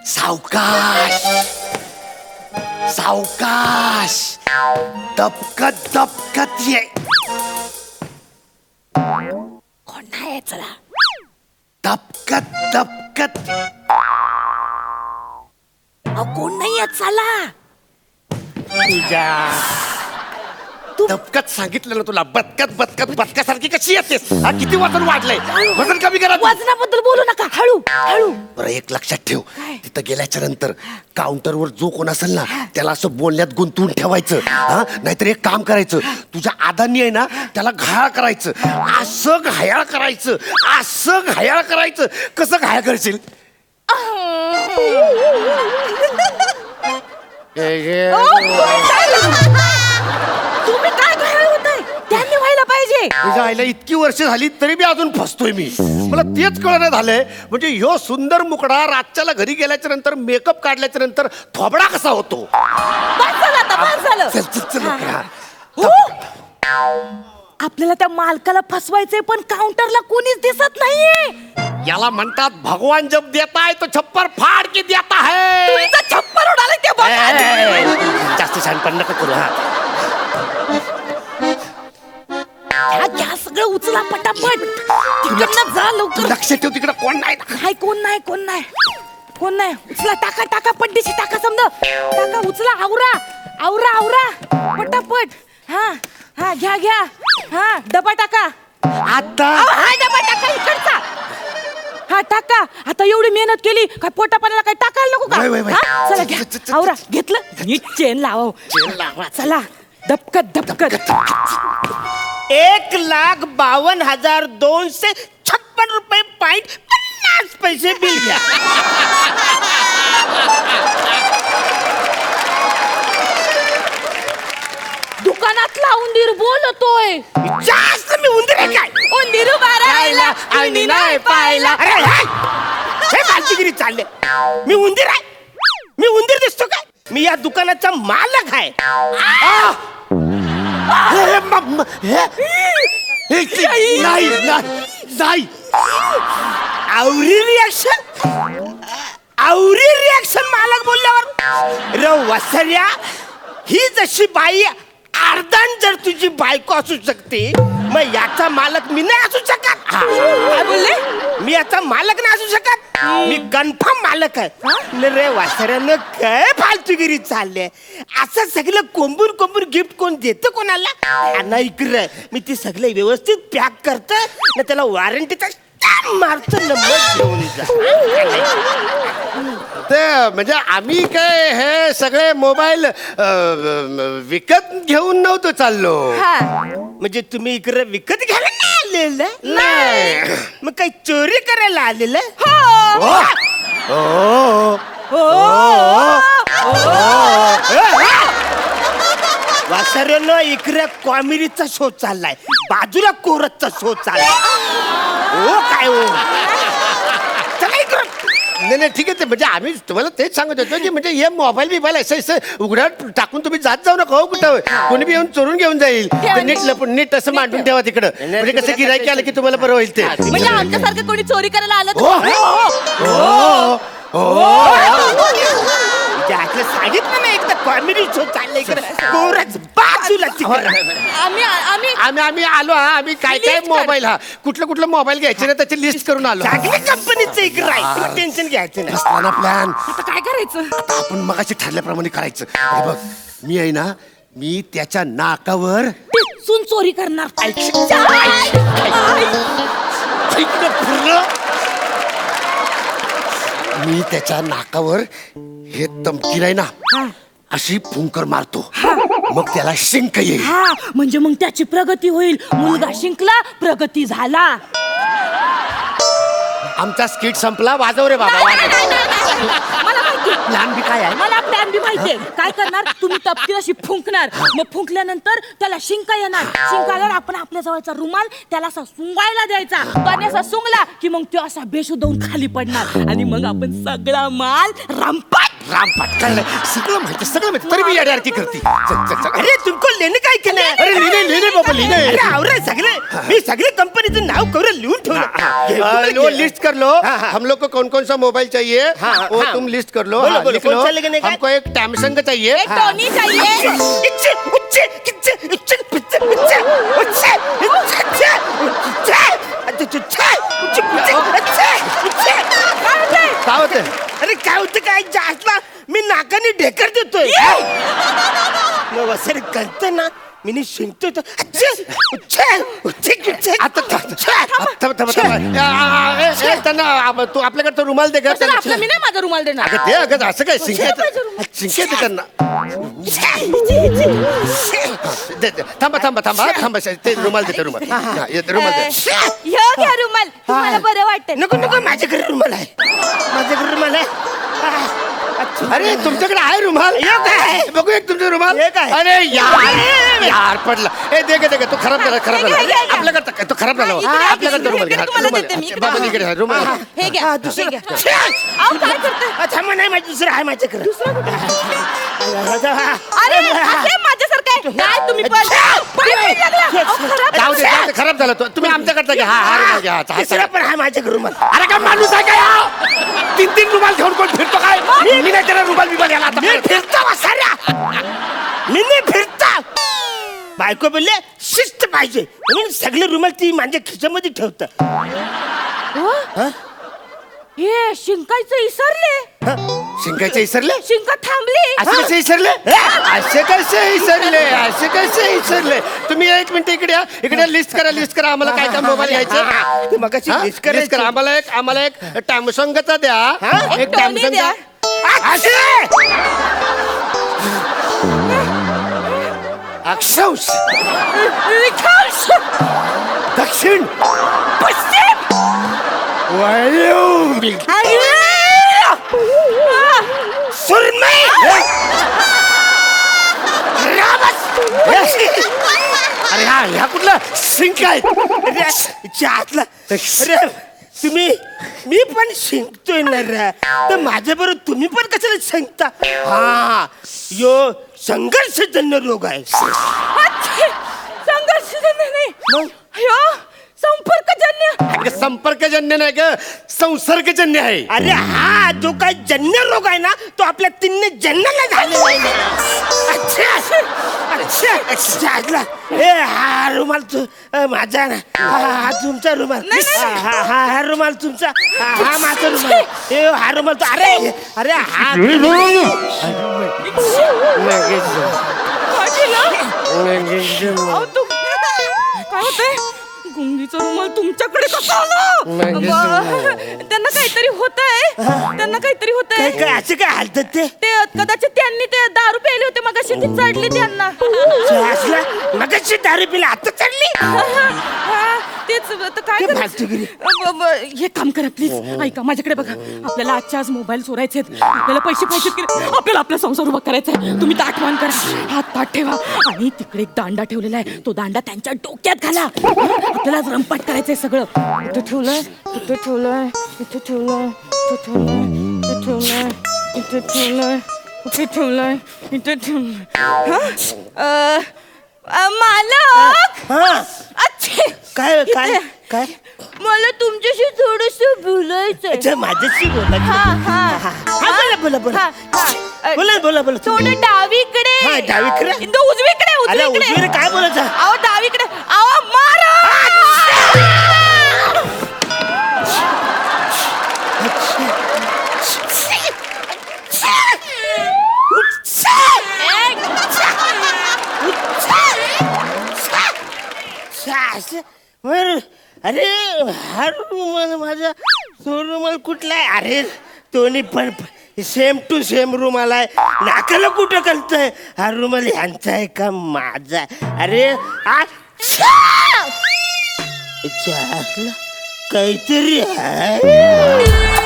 सावकाश सावकाश, दबकत दबकत ये. कोण नाही चला. दबकत दबकत. कोण नाही चला. तुझ्या दबकत सांगितलं ना तुला. बदकत बदकत बदकासारखी कशी येतेस? हा, किती वजन वाढलंय? वजन कमी करा. वजनाबद्दल बोलू नका, हळू हळू. बरं, एक लक्षात ठेव, तिथं गेल्याच्या नंतर काउंटरवर जो कोण असेल ना त्याला असं बोलण्यात गुंतवून ठेवायचं. हा, नाहीतर एक काम करायचं, तुझ्या आदानी आहे ना त्याला घायाळ करायचं. असं घायाळ करायचं, असं घायाळ करायचं. कसं घायाळ करशील? तुम्ही काय घायल होताय? त्यांनी व्हायला पाहिजे. तुझ्या आईला इतकी वर्ष झाली तरी बी अजून फसतोय मी. मला तेच कळलं झालंय, म्हणजे ह्यो सुंदर मुकडा रातच्याला घरी गेल्याच्या नंतर मेकअप काढल्याच्या नंतर थोबडा कसा होतो? बस झालं आता, बस झालं. चल चल चल. हा. हो? आपल्याला त्या मालकाला फसवायचंय, पण काउंटरला कोणीच दिसत नाहीये. याला म्हणतात भगवान जब देता है तो छप्पर फाड़ के देता है. तुमचा छप्पर उडाला ते बघा. जास्त शहाणपण नका करू. हा, घ्या सगळं, उचला पटापट. तिकडनं जा लवकर. लक्ष ठेव, तिकडे कोण नाही. काय कोण नाही, कोण नाही, कोण नाही. उचला, टाका टाका, पड्डीशी टाका, समजा टाका, उचला, आवरा आवरा आवरा पटापट. हा हा, घ्या घ्या. हा, डबा टाका आता. हा, डबा टाका इकडचा. हा, टाका. आता एवढी मेहनत केली, काय पोटा पाण्याला काय टाकायला नको वय, वय, वय. का? चला घ्या, आवरा. घेतलं, नीट चेन लावा. चला, दबकत दबकत. 1,52,256 रुपये पॉइंट 50 पैसे बिल घ्या. दुकानातला उंदीर बोलतोय. जास्त मी उंदीर आहे काय? उंदीर मारायला आणि नाही पाहायला. अरे हे फालतूगिरी चालले. मी उंदीर आहे? मी उंदीर दिसतो काय? मी या दुकानाचा मालक आहे. नाही नाही. आवरी रिॲक्शन मालक बोलल्यावर. र वसर्या, ही जशी बाई अर्धान जर तुझी बायको असू शकते, मग याचा मालक मी नाही असू शकत. काय बोलले? मी याचा मालक नाही असू शकत. मी कन्फर्म मालक आहे. रे वासऱ्यानं काय फालतूगिरी चालले. असं सगळं कोंबून कोंबून गिफ्ट कोण देतं कोणाला? नाही इकडे मी ती सगळं व्यवस्थित पॅक करत ना, त्याला वॉरंटीचा मारत नंबर घेऊन जा. ते म्हणजे आम्ही काय हे सगळे मोबाईल विकत घेऊन नव्हतो चाललो. म्हणजे तुम्ही इकडे विकत घ्यायला नाही आलेलं? नाही. मग काही चोरी करायला आलेलं? वासऱ्यानं इकडे कॉमेडीचा शो चाललाय, बाजूला कोरतचा शो चाललाय. हो काय हो? चला इकडं. नाही नाही, ठीक आहे. ते म्हणजे आम्ही तुम्हाला तेच सांगत होतो की म्हणजे हे मोबाईल बिबाईल असं उघड्यात टाकून तुम्ही जात जाऊ नका. हो कुठं कोणी बी येऊन चोरून घेऊन जाईल. नीट लपून नीट असं मांडून ठेवा तिकडं. म्हणजे कसं गिरायकी आलं की तुम्हाला बरं होईल. ते म्हणजे आमच्यासारखं कोणी चोरी करायला आलं सांगितलं ना एकदा कॉमेडी शो चाललाय इकडे कोरच बाजूला. आम्ही आम्ही आम्ही आम्ही आलो. हा, आम्ही काय काय मोबाईल, हा कुठलं कुठलं मोबाईल घ्यायचे ना त्याची लिस्ट करून आलो. सगळ्या कंपनीचं इकडे आहे, टेन्शन घ्यायचं नाही. असताना प्लॅन आता काय करायचं? आता आपण मगाशी ठरल्याप्रमाणे करायचं. हे बघ, मी आहे ना, मी त्याच्या नाकावर सुन चोरी करणार. मी त्याच्या नाकावर हे तमकी नाही ना अशी फुंकर मारतो. मग त्याला शिंक येईल. हा, म्हणजे मग त्याची प्रगती होईल. मुलगा शिंकला, प्रगती झाला. आमचा स्किट संपला. वाजव रे बाबा. मला माहिती, प्लॅन बी काय आहे? मला प्लॅन बी माहितीये. काय करणार तुम्ही? तपकीर अशी फुंकणार. मग फुंकल्यानंतर त्याला शिंका येणार. शिंका आल्यावर आपण आपल्या जवळचा रुमाल त्याला असा सुंगायला द्यायचा. त्याने असा सुंगला की मग तो असा बेशुद्ध होऊन खाली पडणार. आणि मग आपण सगळा माल रंपाट राम पाटकाळ सगळं माहिती तरी मी याडी करते चल अरे तुमको लेणे काय की नाही अरे लिहिणे बाबा लिहिणे अरे आवरे सगळे मी सगळे कंपनीचं नाव कवर लिहून ठेवलं वो लिस्ट कर लो हाँ, हाँ। हम लोग को कौन कौन सा मोबाइल चाहिए हाँ, वो हाँ। तुम लिस्ट कर लो बोलो, हाँ, बोलो, लिख कौन लो सा लेने का? हमको एक सैमसंग का चाहिए एक टोनी चाहिए इच्छे उच्चे किच्चे उच्चे पिच्चे उच्चे उच्चे उच्चे काय होते अरे काय होतं काय जास्तला मी नाकाने ढेकर देतोय वसर कळत ना मी शिंकतोय तो आता त्यांना तू आपल्याकडे तो रुमाल दे सर आपलं मी नाही माझा रुमाल देणार अगं ते अगं असं काय शिंके त्यांना थांबा ते रुमाल देते रुमाल रुमाल दे ह्यो घ्या रुमाल तुम्हाला बरं वाटेल नको नको माझ्याकडे रुमाल आहे माझ्याकडे रुमाल आहे अरे तुमच्याकडे आहे रुमाल हे काय? बघू एक तुमचा रुमाल हे काय? अरे यार पडला ए दे तो खराब झाला घ्या. आपल्याकडे तो खराब झाला इकडे, आपल्याकडे तो रुमाल इकडे घ्या तुम्हाला रुमाल देते मी, इकडे. बाबा इकडे रुमाल हे घ्या हे दुसरं घ्या अहो काय करताय थांबा नाही माझं दुसरं आहे माझ्याकडे अरे हे माझ्यासारखं आहे काय तुम्ही पण पाय लागला. अहो, खराब जाऊ दे खराब झाला तो तुम्ही आमच्याकडचा घ्या हा रुमाल घ्या हा दुसरा पण आहे माझ्याकडे रुमाल अरे काय माणूस आहे काय तीन रुमाल घेऊन कोण फिरतो काय मी नाही त्याला रुमाल बिमाल याला आता मी फिरता वासाऱ्या मी नाही फिरता बायको बोलले शिस्त पाहिजे म्हणून सगळे रुमाल ती माझ्या खिशामध्ये ठेवत हे शिंकायचं इसरले शिंकायचे इसरले शिंका थांबली असे कसे इसरले असे कसे इसरले तुम्ही एक मिनिट इकडे लिस्ट करा आम्हाला काय काय मोबाईल घ्यायचे ते मगाशी हा? लिस्ट लिस्ट करा आम्हाला एक टॅमसंगचा द्या एक एक टोनी टॅमसंगचा द्या. अक्षौष रिखाश दक्षिण पश्चिम वायव्य सुरमई अरे ह्या कुठला शिंक आहे आतला अरे तुम्ही मी पण शिंकतोय ना रे तर माझ्या बरोबर तुम्ही पण कशाला शिंकता हा यो संघर्षजन्य रोग आहे संघर्षजन्य नाही ह्यो संपर्कजन्य संपर्कजन्य नाही ग संसर्गजन्य आहे अरे हा जो काय जन्य रोग आहे ना तो आपल्या तिन्ही जन्याला झालेला आहे ना. अच्छा आजला ए हा रुमाल माझा ना हा तुमचा रुमाल हा रुमाल तुमचा हा माझा रुमाल ए हा रुमाल तो अरे अरे हा अहो, काय होतंय गुंगीचा रुमाल तुमच्याकडे कसा आला त्यांना काहीतरी होतंय काय काय असं काय हालतात ते ते कदाचित त्यांनी ते दारू प्यायले होते मगाशी ती चढली त्यांना मगाशी दारू पिला आता चढली हा, तेच आता काय ते करायचं? फालतूगिरी. हे काम करा प्लीज ऐका माझ्याकडे बघा आपल्याला आजच्या आज मोबाईल चोरायचे आपल्याला पैसे पाहिजेत की नाही? आपल्याला आपला संसार उभा करायचा आहे तुम्ही ताट मान करा हात पाठ ठेवा आणि तिकडे एक दांडा ठेवलेला आहे तो दांडा त्यांच्या डोक्यात घाला आपल्याला रंपाट करायचंय सगळं इथं ठेवलंय इथं ठेवलंय इथं ठेवलंय इथं ठेवलंय इथं ठेवलंय इथं ठेवलंय इथं ठेवलंय मालक हा अच्छे काय काय इथे. काय मला तुमच्याशी थोडस बोलायचंय अच्छा माझ्याशी बोला हा हा हा बोला बोला हा, बोला हा. बोला बोला बोला थोडं डावीकडे हा, डावीकडे? उजवीकडे अरे उजवीकडे उजवीकडे काय बोलायचं अहो डावीकडे अहो मारा अरे हा रुमाल माझा तो रुमाल कुठला आहे अरे दोन्ही पण सेम टू सेम रुमाल आहे नाकाला कुठं कळतंय हा रुमाल ह्यांचा आहे का माझा आहे? अरे अच्छा काहीतरी आहे